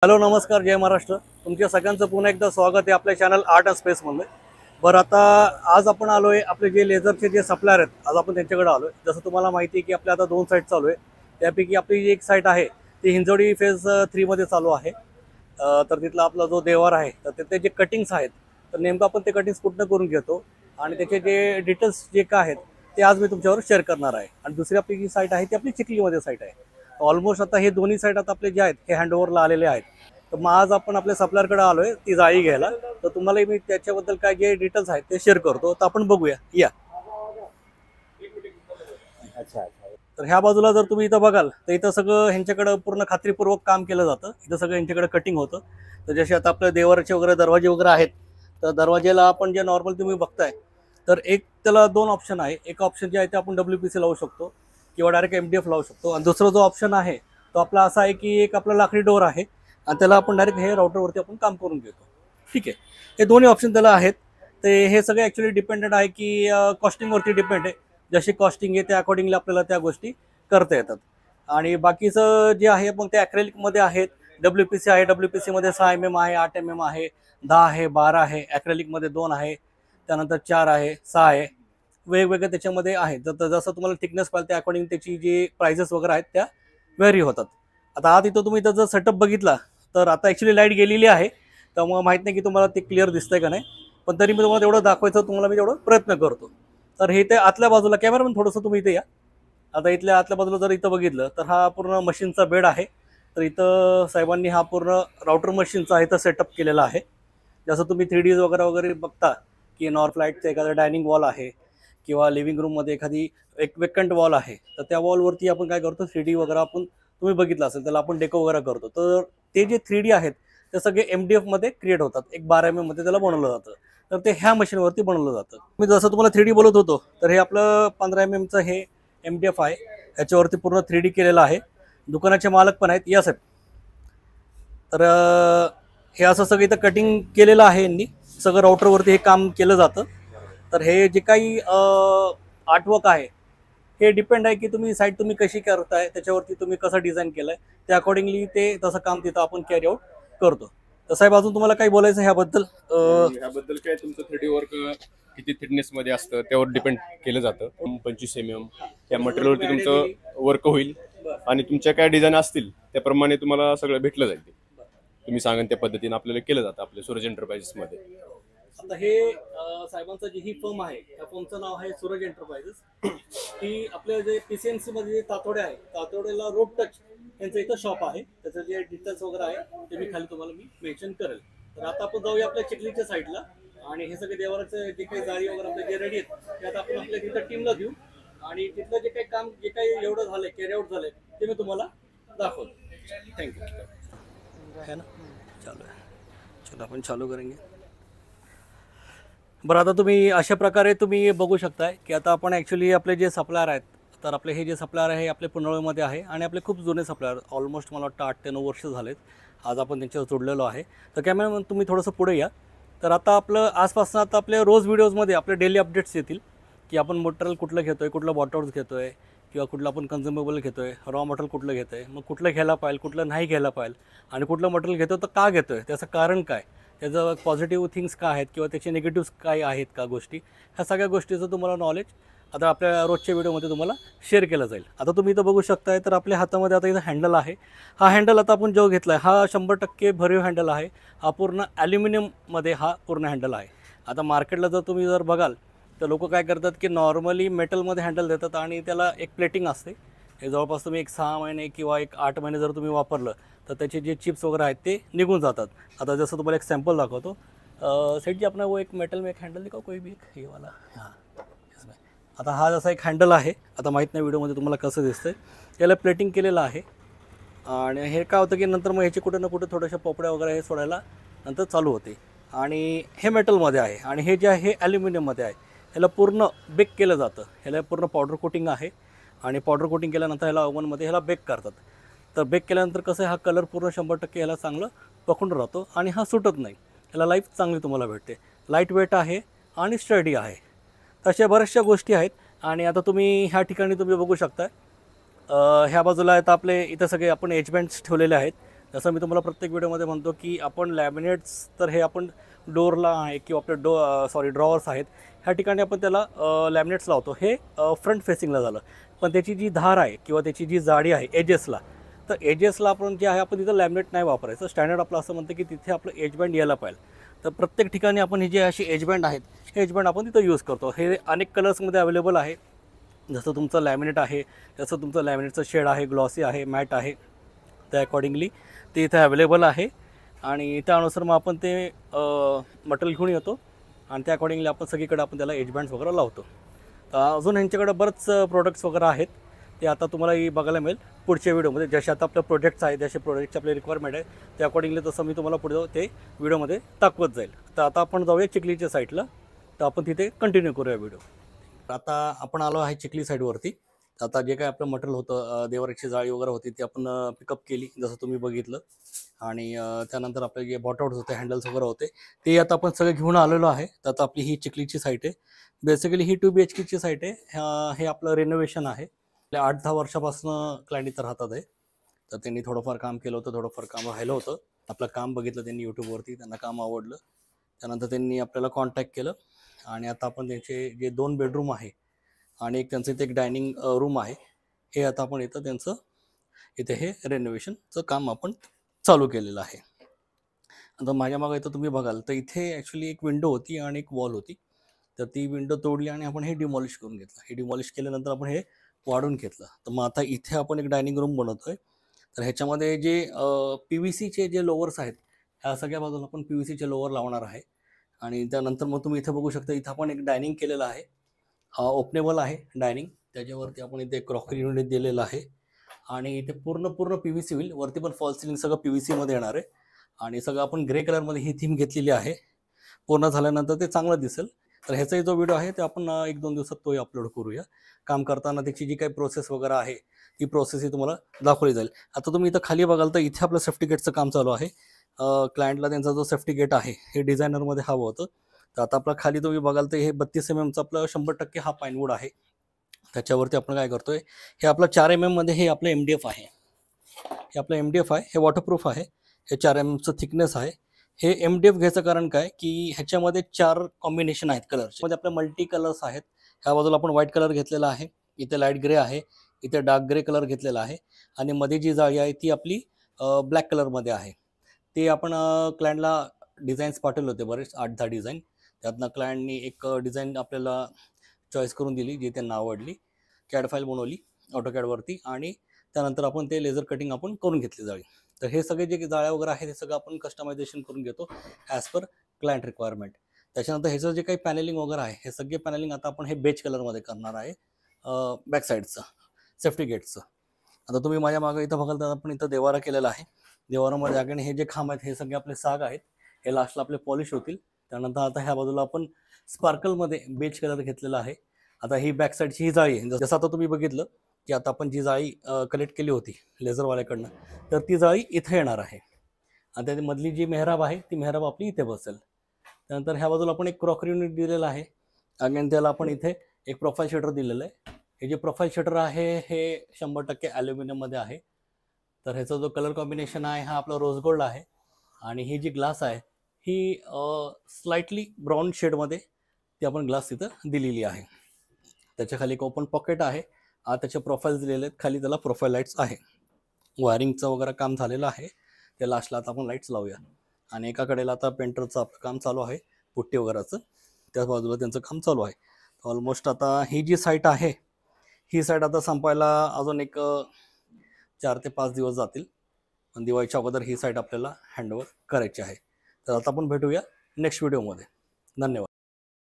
Hello नमस्कार, जय महाराष्ट्र. तुमच्या सगळ्यांचं पुन्हा एकदा स्वागत आहे आपल्या चॅनल आर्ट अँड स्पेसमध्ये. बरं, आता आज आपण आलो आहे आपले जे लेझरचे जे सप्लायर आहेत, आज आपण त्यांच्याकडे आलो आहे. जसं तुम्हाला माहिती आहे की आपल्या आता 2 साईट चालू आहे. त्यापैकी आपली जी एक साईट आहे ती हिंजवडी फेज 3 मध्ये चालू आहे. तर तिथला आपला जो देवार आहे तर तिथे जे कटिंग्स आहेत तर नेमकं आपण ते कटिंग्स कुठनं करून घेतो आणि त्याचे जे डिटेल्स जे काय आहेत ते आज मी तुमच्यावर शेअर करणार आहे. आणि दुसरी आपली जी साईट आहे ती आपली चिखलीमध्ये साईट आहे. ऑलमोस्ट आता हे दोन्ही साईट आता आपले जे आहेत हे हँडओव्हरला आलेले आहेत. तर मग आज आपण आपल्या सप्लायरकडे आलोय ती जाळी घ्यायला. तर तुम्हाला मी त्याच्याबद्दल काय जे डिटेल्स आहेत ते शेअर करतो. तर आपण बघूया या. अच्छा. तर ह्या बाजूला जर तुम्ही इथं बघाल तर इथं सगळं ह्यांच्याकडे पूर्ण खात्रीपूर्वक काम केलं जातं. इथं सगळं ह्यांच्याकडे कटिंग होतं. तर जसे आता आपल्या देवाराचे वगैरे दरवाजे वगैरे आहेत तर दरवाजेला आपण जे नॉर्मल तुम्ही बघताय तर एक त्याला 2 ऑप्शन आहे. एक ऑप्शन जे आहे ते आपण WPC लावू शकतो किंवा डायरेक्ट MDF लावू शकतो. आणि दुसरा जो ऑप्शन आहे तो आपला असा आहे की एक आपला लाकडी डोर आहे आणि त्याला आपण डायरेक्ट हे राउटरवरती आपण काम करून घेतो. ठीक आहे, हे दोन्ही ऑप्शन त्याला आहेत. ते हे सगळे ॲक्च्युली डिपेंडेंट आहे की कॉस्टिंगवरती डिपेंड आहे. जशी कॉस्टिंग आहे त्या अकॉर्डिंगली आपल्याला त्या गोष्टी करता येतात. आणि बाकीचं जे आहे मग ते ॲक्रेलिकमध्ये आहेत. WPC आहे, WPC मध्ये 6 mm आहे, 8 mm आहे, 10 आहे, 12 आहे, ॲक्रेलिकमध्ये 2 आहे, त्यानंतर 4 आहे, 6 आहे, वेगवेगळे त्याच्यामध्ये आहेत. तर जसं तुम्हाला थिकनेस पाहिजे त्या अकॉर्डिंग त्याची जी प्राइसेस वगैरे आहेत त्या व्हेरी होतात. आता आत इथं तुम्ही त्याचा सेटअप बघितला तर आता ॲक्च्युली लाईट गेलेली आहे त्यामुळे माहीत नाही की तुम्हाला ते क्लिअर दिसतंय का नाही, पण तरी मी तुम्हाला तेवढं दाखवायचं तुम्हाला मी तेवढं प्रयत्न करतो. तर हे ते आतल्या बाजूला कॅमेरामॅन थोडंसं तुम्ही इथे या. आता इथल्या आतल्या बाजूला जर इथं बघितलं तर हा पूर्ण मशीनचा बेड आहे. तर इथं साहेबांनी हा पूर्ण राउटर मशीनचा इथं सेटअप केलेला आहे. जसं तुम्ही 3D वगैरे वगैरे बघता की नॉर्थ लाईटचं एखादं डायनिंग वॉल आहे किंवा लिव्हिंग रूममध्ये एखादी एक वेकंट वॉल आहे तर त्या वॉलवरती आपण काय करतो 3D वगैरे आपण तुम्ही बघितलं असेल त्याला आपण डेको वगैरे करतो. तर ते जे 3D आहेत ते सगळे MDF मध्ये क्रिएट होतात. एक 12 mm मध्ये त्याला बनवलं जातं. तर ते ह्या मशीनवरती बनवलं जातं. मी जसं तुम्हाला 3D बोलत होतो तर हे आपलं 15 mm चं हे MDF आहे. याच्यावरती पूर्ण 3D केलेलं आहे. दुकानाचे मालक पण आहेत या साहेब. तर हे असं सगळं इथं कटिंग केलेलं आहे यांनी. सगळं राउटरवरती हे काम केलं जातं. तर हे जे काही आर्टवर्क आहे हे डिपेंड आहे की तुम्ही साईट तुम्ही कशी करताय त्याच्यावरती तुम्ही कसं डिझाईन केलंय त्या अकॉर्डिंगली ते तसं काम तिथं आपण कॅरी आउट करतो. तर साहेब अजून तुम्हाला काही बोलायचं ह्याबद्दल? ह्याबद्दल काय तुमचं 3D वर्क किती थिकनेस मध्ये असतं त्यावर डिपेंड केलं जातं. 25 mm त्या मटेरियलवरती तुमचं वर्क होईल आणि तुमच्या काय डिझाईन असतील त्याप्रमाणे तुम्हाला सगळं भेटलं जाईल. ते तुम्ही सांगा त्या पद्धतीने आपल्याला केलं जातं आपल्या सूरज एंटरप्राइजेस मध्ये. आता हे साहेबांचं जी ही फर्म आहे त्या फर्मचं नाव आहे सूरज एंटरप्राइजेस. ही आपल्या जे PCMC मध्ये जे तातोडे आहे तातोडेला रोड टच यांचं इथं शॉप आहे. त्याचं जे डिटेल्स वगैरे आहे ते मी खाली तुम्हाला मी मेन्शन करेल. तर आता आपण जाऊया आपल्या चिखलीच्या साईडला आणि हे सगळे देवाराचे जे काही जाळी वगैरे आपले जे रेडी आहेत ते आता आपण आपल्या तिथं टीमला देऊ आणि तिथलं जे काही काम जे काही एवढं झालंय कॅरी आउट झालंय ते मी तुम्हाला दाखवतो. थँक्यू. है ना, चालू आहे. चलो आपण चालू करेंगे. बरं, आता तुम्ही अशा प्रकारे तुम्ही बघू शकताय की आता आपण ॲक्च्युली आपले जे सप्लायर आहेत तर आपले हे जे सप्लायर आहे आपले पुनर्वमध्ये आहे आणि आपले खूप जुने सप्लायर ऑलमोस्ट मला वाटतं 8 ते 9 वर्ष झालेत आज आपण त्यांच्यावर जोडलेलो आहे. तर कॅमेरामॅन तुम्ही थोडंसं पुढे या. तर आता आपलं आजपासून आता आपल्या रोज व्हिडिओजमध्ये आपले डेली अपडेट्स येतील की आपण मटेरियल कुठलं घेतो आहे, कुठलं बॉटल्स घेतो आहे किंवा कुठलं आपण कन्झ्युमेबल घेतो आहे, रॉ मटेरियल कुठलं घेतो आहे, मग कुठलं घ्यायला पाहिजे कुठलं नाही घ्यायला पाहिजे आणि कुठलं मटेरियल घेतो तर का घेतो आहे त्याचं कारण काय, त्याचं पॉझिटिव्ह थिंग्स काय आहेत किंवा त्याचे निगेटिव्स काय आहेत का गोष्टी, ह्या सगळ्या गोष्टीचं तुम्हाला नॉलेज आता आपल्या रोजच्या व्हिडिओमध्ये तुम्हाला शेअर केलं जाईल. आता तुम्ही इथं बघू शकताय तर आपल्या हातामध्ये आता इथं हँडल आहे. हा हँडल आता आपण जो घेतला आहे हा 100% भरीव हँडल आहे. हा पूर्ण ॲल्युमिनियममध्ये हा पूर्ण हँडल आहे. आता मार्केटला जर तुम्ही जर बघाल तर लोक काय करतात की नॉर्मली मेटलमध्ये हँडल देतात आणि त्याला एक प्लेटिंग असते. हे जवळपास तुम्ही एक 6 महिने किंवा एक 8 महिने जर तुम्ही वापरलं तर त्याचे जे चिप्स वगैरे आहेत ते निघून जातात. आता जसं तुम्हाला एक सॅम्पल दाखवतो. सेट जी अपना वो एक मेटल में एक हँडल दिखाओ कोई भी एक हे वाला. हां, इसमें आता हा जसा एक हँडल आहे. आता माहीत नाही व्हिडिओमध्ये तुम्हाला कसं दिसतंय. याला प्लेटिंग केलेलं आहे आणि हे काय होतं की नंतर मग ह्याचे कुठे ना कुठे थोड्याशा पोपड्या वगैरे हे सोडायला नंतर चालू होते. आणि हे मेटलमध्ये आहे आणि हे जे आहे हे ॲल्युमिनियममध्ये आहे. ह्याला पूर्ण बेक केलं जातं. ह्याला पूर्ण पावडर कोटिंग आहे आणि पावडर कोटिंग केल्यानंतर ह्याला ओव्हनमध्ये ह्याला बेक करतात. तर बेक केल्यानंतर कसं आहे हा कलर पूर्ण 100% ह्याला चांगलं पकडून राहतो आणि हा सुटत नाही. ह्याला लाईफ चांगली तुम्हाला भेटते. लाईट वेट आहे आणि स्टडी आहे. तशा बऱ्याचशा गोष्टी आहेत. आणि आता तुम्ही ह्या ठिकाणी तुम्ही बघू शकता ह्या बाजूला आहेत आपले इथं सगळे आपण एच बँड्स ठेवलेले आहेत. जसं मी तुम्हाला प्रत्येक व्हिडिओमध्ये म्हणतो की आपण लॅमिनेट्स तर हे आपण डोअरला आहे किंवा आपले ड्रॉवर्स आहेत ह्या ठिकाणी आपण त्याला लॅमिनेट्स लावतो. हे फ्रंट फेसिंगला झालं. पण त्याची जी धार आहे किंवा त्याची जी जाडी आहे एजेसला, तर एजेसला आपण जे आहे आपण तिथं लॅमिनेट नाही वापरायचं. स्टँडर्ड आपलं असं म्हणतं की तिथे आपलं एज बँड यायला पाहिजे. तर प्रत्येक ठिकाणी आपण हे जे अशी एज बँड आहेत हे एज बँड आपण तिथं यूज करतो. हे अनेक कलर्समध्ये अवेलेबल आहे. जसं तुमचं लॅमिनेट आहे, जसं तुमचं लॅमिनेटचं शेड आहे, ग्लॉसी आहे, मॅट आहे, त्या अकॉर्डिंगली ते इथे अवेलेबल आहे. आणि त्यानुसार मग आपण ते मटेरियल घेऊन येतो आणि त्या अकॉर्डिंगली आपण सगळीकडे आपण त्याला एज बँड्स वगैरे लावतो. तर अजून ह्यांच्याकडे बरेच प्रोडक्ट्स वगैरे आहेत. ते आता तुम्हालाही बघायला मिळेल पुढच्या व्हिडिओमध्ये. जसे आता आपले प्रोजेक्ट्स आहेत, जसे प्रोजेक्टचे आपले रिक्वायरमेंट आहे त्या अकॉर्डिंगली तसं मी तुम्हाला पुढे ते व्हिडिओमध्ये दाखवत जाईल. तर आता आपण जाऊया चिखलीच्या साईडला. तर आपण तिथे कंटिन्यू करूया व्हिडिओ. आता आपण आलो आहे चिखली साईडवरती. आता जे काय आपलं मटेरियल होतं, देवराची जाळी वगैरे होती ती आपण पिकअप केली जसं तुम्ही बघितलं. आणि त्यानंतर आपले जे बॉटआउट्स होते, हँडल्स वगैरे होते, ते आता आपण सगळं घेऊन आलेलो आहे. तर आता आपली ही चिखलीची साईट आहे. बेसिकली ही 2 BHKची साईट आहे. हे आपलं रेनोव्हेशन आहे. 8-10 वर्षापासून क्लायंट इथं राहतात आहे. तर त्यांनी थोडंफार काम केलं होतं, थोडंफार काम राहिलं होतं. आपलं काम बघितलं त्यांनी यूट्यूबवरती, त्यांना काम आवडलं. त्यानंतर त्यांनी आपल्याला कॉन्टॅक्ट केलं आणि आता आपण त्यांचे जे 2 बेडरूम आहे आणि एक त्यांचं इथे एक डायनिंग रूम आहे, हे आता आपण इथं त्यांचं इथे हे रेनोव्हेशनचं काम आपण चालू केलेलं आहे. आता माझ्या मागं इथं तुम्ही बघाल तर इथे ॲक्च्युली एक विंडो होती आणि एक वॉल होती. तर ती विंडो तोडली आणि आपण हे डिमॉलिश करून घेतलं. हे डिमॉलिश केल्यानंतर आपण हे वाढून घेतलं. तर मग आता इथे आपण एक डायनिंग रूम बनवतोय. तर ह्याच्यामध्ये जे PVCचे जे लोअर्स आहेत, ह्या सगळ्या बाजूला आपण PVCचे लोअर लावणार आहे. आणि त्यानंतर मग तुम्ही इथे बघू शकता, इथं आपण एक डायनिंग केलेलं आहे. ओपनेबल आहे डायनिंग. त्याच्यावरती आपण इथे क्रॉकरी युनिट दिलेलं आहे आणि इथे पूर्ण PVC होईल. वरती पण फॉल सिलिंग सगळं PVCमध्ये येणार आहे आणि सगळं आपण ग्रे कलरमध्ये ही थीम घेतलेली आहे. पूर्ण झाल्यानंतर ते चांगलं दिसेल. तर ह्याचाही जो व्हिडिओ आहे ते आपण 1-2 दिवसात तोही अपलोड करूया. काम करताना त्याची जी काही प्रोसेस वगैरे आहे ती प्रोसेसही तुम्हाला दाखवली जाईल. आता तुम्ही इथं खाली बघाल तर इथे आपलं सेफ्टी गेटचं काम चालू आहे. क्लायंटला त्यांचा जो सेफ्टी गेट आहे हे डिझायनरमध्ये हवं होतं. तर आता आपलं खाली तुम्ही बघाल तर हे 32 mmचं आपलं 100% हा पाईनवूड आहे. त्याच्यावरती आपण काय करतोय, हे आपलं 4 mm मध्ये हे आपलं MDF आहे. हे आपलं MDF आहे, हे वॉटरप्रूफ आहे. हे 4 mmचं थिकनेस आहे. हे MDF घ्यायचं कारण काय की ह्याच्यामध्ये 4 कॉम्बिनेशन आहेत कलरचे. मध्ये आपले मल्टी कलर्स आहेत. ह्या बाजूला आपण व्हाईट कलर घेतलेला आहे, इथे लाईट ग्रे आहे, इथे डार्क ग्रे कलर घेतलेला आहे आणि मध्ये जी जाळी आहे ती आपली ब्लॅक कलरमध्ये आहे. ते आपण क्लायंटला डिझाईन्स पाठवले होते बरेच 8-10 डिझाईन. त्यातनं क्लायंटनी एक डिझाईन आपल्याला चॉईस करून दिली जी त्यांना आवडली. कॅड फाईल बनवली ऑटोकॅडवरती आणि त्यानंतर आपण ते लेझर कटिंग आपण करून घेतली जाळी. तर हे सगळे जे जाळ्या वगैरे आहेत हे सगळं आपण कस्टमायझेशन करून घेतो ॲज पर क्लायंट रिक्वायरमेंट. त्याच्यानंतर ह्याचं जे काही पॅनलिंग वगैरे आहे हे सगळे पॅनलिंग आता आपण हे बेज कलरमध्ये करणार आहे बॅक साईडचं सेफ्टी गेटचं. आता तुम्ही माझ्या मागं इथं बघाल तर आपण इथं देवारा केलेला आहे. देवारामध्ये अगेन हे जे खांब आहेत हे सगळे आपले साग आहेत. हे लास्टला आपले पॉलिश होतील. त्यानंतर आता ह्या बाजूला आपण स्पार्कलमध्ये बेज कलर घेतलेला आहे. आता ही बॅक साईडची ही जाळी आहे. जसं आता तुम्ही बघितलं की आता आपण जी जाळी कलेक्ट केली होती लेझरवाल्याकडनं, तर ती जाळी इथे येणार आहे आणि त्याची मधली जी मेहराब आहे ती मेहराब आपली इथे बसेल. त्यानंतर ह्या बाजूला आपण एक क्रॉकरी युनिट दिलेलं आहे. अगेन त्याला आपण इथे एक प्रोफाईल शटर दिलेलं आहे. हे जे प्रोफाईल शटर आहे हे 100% ॲल्युमिनियममध्ये आहे. तर ह्याचा जो कलर कॉम्बिनेशन आहे हा आपला रोज गोल्ड आहे आणि ही जी ग्लास आहे ही स्लाइटली ब्राऊन शेडमध्ये ती आपण ग्लास तिथं दिलेली आहे. त्याच्या खाली एक ओपन पॉकेट आहे. त्याचे प्रोफाईल्स दिलेले आहेत. खाली त्याला प्रोफाईल लाईट्स आहे. वायरिंगचं वगैरे काम झालेलं आहे. त्या लास्टला आता आपण लाईट्स लावूया आणि एका कडेला आता पेंटरचं आपलं काम चालू आहे पुट्टी वगैरेचं. त्या बाजूला त्यांचं काम चालू आहे. ऑलमोस्ट आता ही जी साईट आहे ही साईट आता संपायला अजून एक 4 ते 5 दिवस जातील. पण दिवाळीच्या अगोदर ही साईट आपल्याला हँडओव्हर करायची आहे. तर आता आपण भेटूया नेक्स्ट व्हिडिओमध्ये. धन्यवाद.